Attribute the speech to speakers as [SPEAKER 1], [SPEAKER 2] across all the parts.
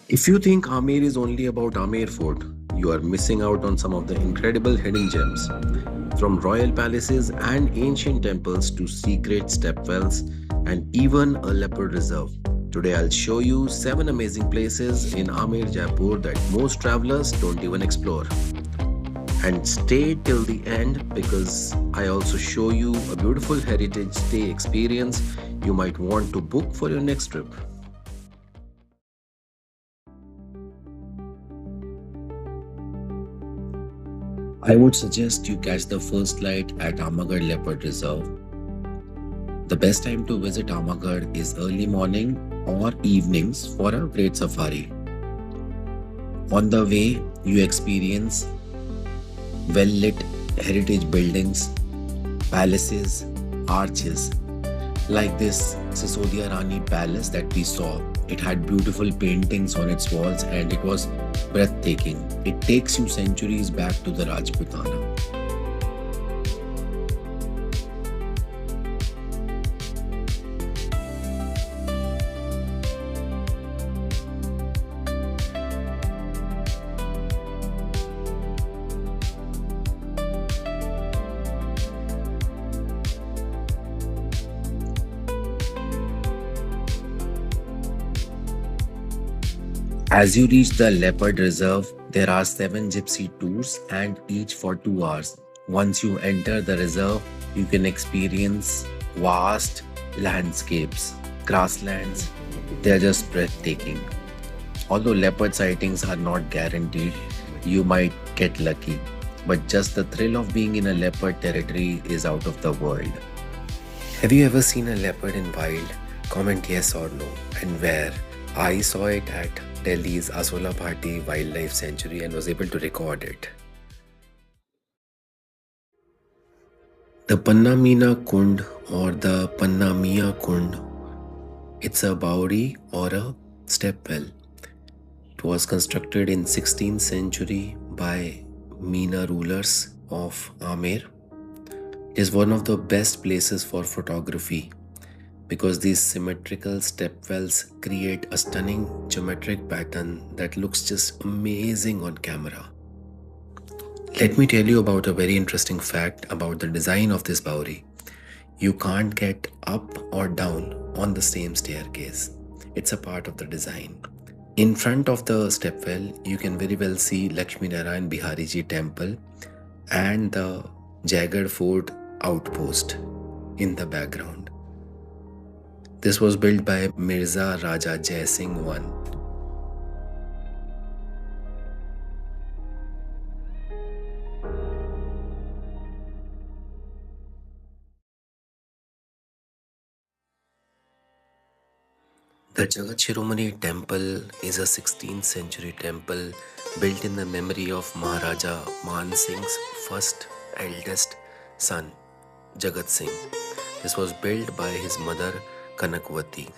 [SPEAKER 1] If you think Amer is only about Amer Fort, you are missing out on some of the incredible hidden gems. From royal palaces and ancient temples to secret stepwells and even a leopard reserve. Today I'll show you 7 amazing places in Amer Jaipur that most travelers don't even explore. And stay till the end because I also show you a beautiful heritage stay experience you might want to book for your next trip. I would suggest you catch the first flight at Amagarh Leopard Reserve. The best time to visit Amagarh is early morning or evenings for a great safari. On the way, you experience well lit heritage buildings, palaces, arches, like this Sisodia Rani palace that we saw. It had beautiful paintings on its walls and it was breathtaking. It takes you centuries back to the Rajputana. As you reach the Leopard Reserve, there are 7 gypsy tours and each for 2 hours. Once you enter the reserve, you can experience vast landscapes, grasslands. They are just breathtaking. Although leopard sightings are not guaranteed, you might get lucky. But just the thrill of being in a leopard territory is out of the world. Have you ever seen a leopard in wild? Comment yes or no, and where. I saw it at Delhi's Asola Bhati Wildlife Sanctuary and was able to record it. The Panna Meena Kund or the Panna Meena Kund, it's a Bauri or a stepwell. It was constructed in 16th century by Meena rulers of Amer. It is one of the best places for photography because these symmetrical stepwells create a stunning geometric pattern that looks just amazing on camera. Let me tell you about a very interesting fact about the design of this Bauri. You can't get up or down on the same staircase. It's a part of the design. In front of the stepwell, you can very well see Lakshmi Narayan Bihari Ji temple and the Jagat Fort outpost in the background. This was built by Mirza Raja Jai Singh I. The Jagat Shiromani Temple is a 16th century temple built in the memory of Maharaja Man Singh's first eldest son, Jagat Singh. This was built by his mother Kanakwati.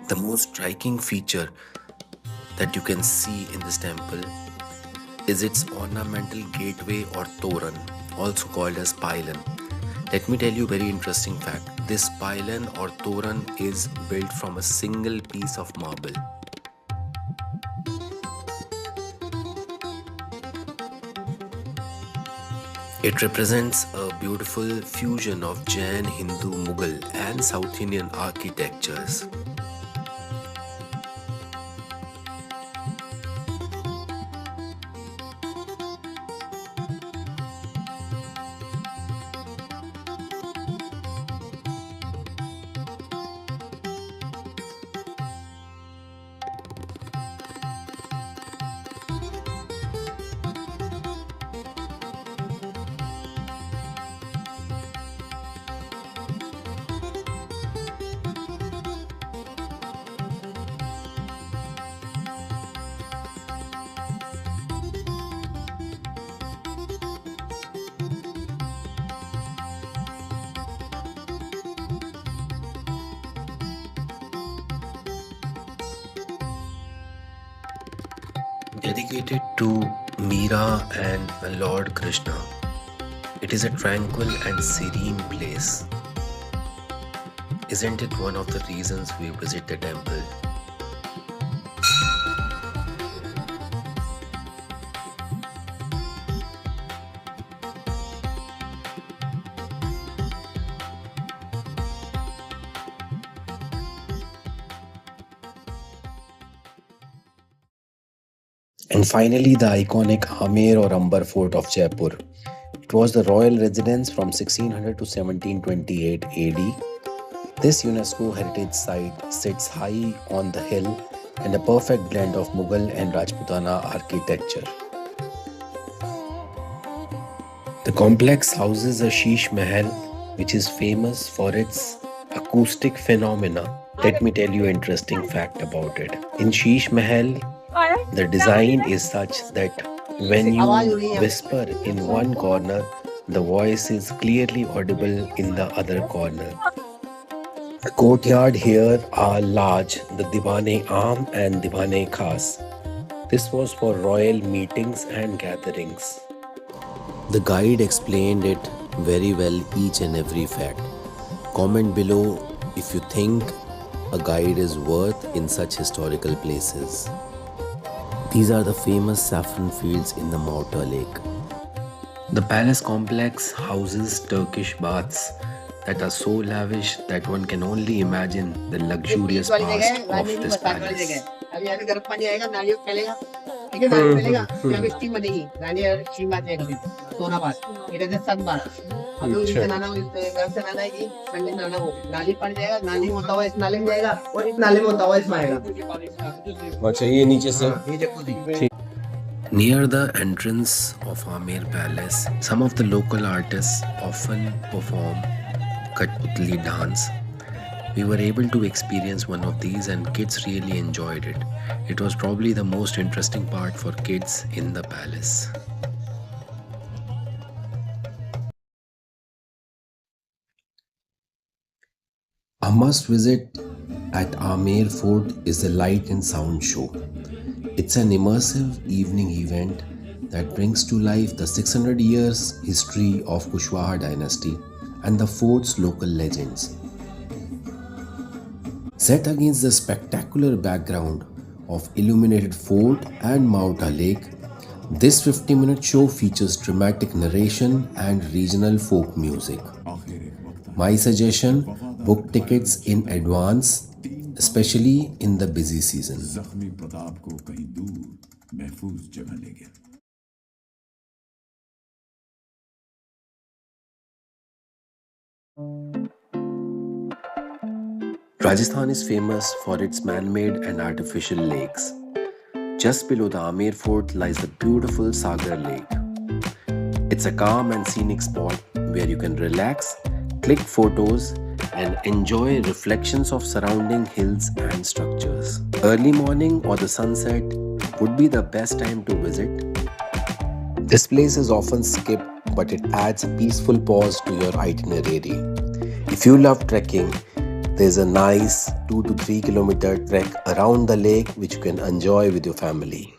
[SPEAKER 1] The most striking feature that you can see in this temple is its ornamental gateway or toran, also called as pylon. Let me tell you a very interesting fact. This pylon or toran is built from a single piece of marble. It represents a beautiful fusion of Jain, Hindu, Mughal and South Indian architectures. Dedicated to Meera and Lord Krishna. It is a tranquil and serene place. Isn't it one of the reasons we visit the temple? And finally, the iconic Amer or Amer Fort of Jaipur. It was the royal residence from 1600 to 1728 AD. This UNESCO heritage site sits high on the hill and a perfect blend of Mughal and Rajputana architecture. The complex houses a Sheesh Mahal, which is famous for its acoustic phenomena. Let me tell you an interesting fact about it. In Sheesh Mahal, the design is such that when you whisper in one corner, the voice is clearly audible in the other corner. The courtyard here are large, the Diwan-e-Aam and Diwan-e-Khas. This was for royal meetings and gatherings. The guide explained it very well, each and every fact. Comment below if you think a guide is worth in such historical places. These are the famous saffron fields in the Mauta Lake. The palace complex houses Turkish baths that are so lavish that one can only imagine the luxurious past of this palace. Near the entrance of Amer Palace, some of the local artists often perform Kathputli dance. We were able to experience one of these and kids really enjoyed it. It was probably the most interesting part for kids in the palace. A must visit at Amer Fort is the Light and Sound Show. It's an immersive evening event that brings to life the 600 years history of Kushwaha dynasty and the fort's local legends. Set against the spectacular background of illuminated fort and Mauta Lake, this 50-minute show features dramatic narration and regional folk music. My suggestion, book tickets in advance, especially in the busy season. Rajasthan is famous for its man-made and artificial lakes. Just below the Amer Fort lies the beautiful Sagar Lake. It's a calm and scenic spot where you can relax, click photos, and enjoy reflections of surrounding hills and structures. Early morning or the sunset would be the best time to visit. This place is often skipped, but it adds a peaceful pause to your itinerary. If you love trekking, there's a nice 2 to 3 kilometer trek around the lake which you can enjoy with your family.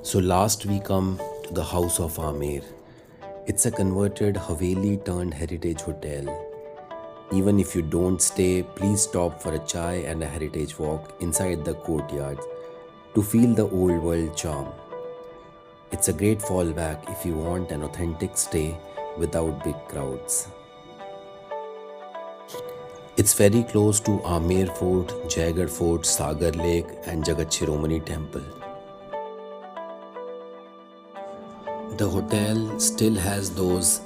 [SPEAKER 1] So last we come to the House of Amer. It's a converted Haveli turned heritage hotel. Even if you don't stay, please stop for a chai and a heritage walk inside the courtyard to feel the old world charm. It's a great fallback if you want an authentic stay without big crowds. It's very close to Amer Fort, Jagat Fort, Sagar Lake and Jagat Shiromani Temple. The hotel still has those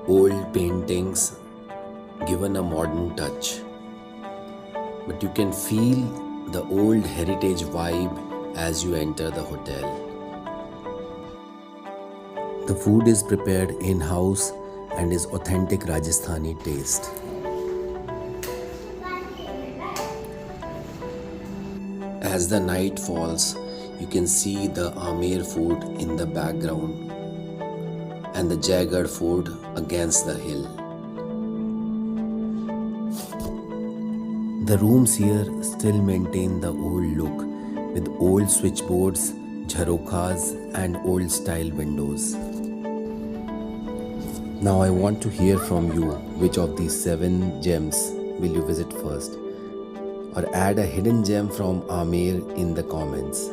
[SPEAKER 1] old paintings given a modern touch. But you can feel the old heritage vibe as you enter the hotel. The food is prepared in-house and is authentic Rajasthani taste. As the night falls, you can see the Amer Fort in the background and the Jagat Fort against the hill. The rooms here still maintain the old look with old switchboards, jharokhas, and old style windows. Now I want to hear from you which of these 7 gems will you visit first, or add a hidden gem from Amer in the comments.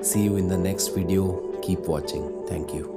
[SPEAKER 1] See you in the next video. Keep watching. Thank you.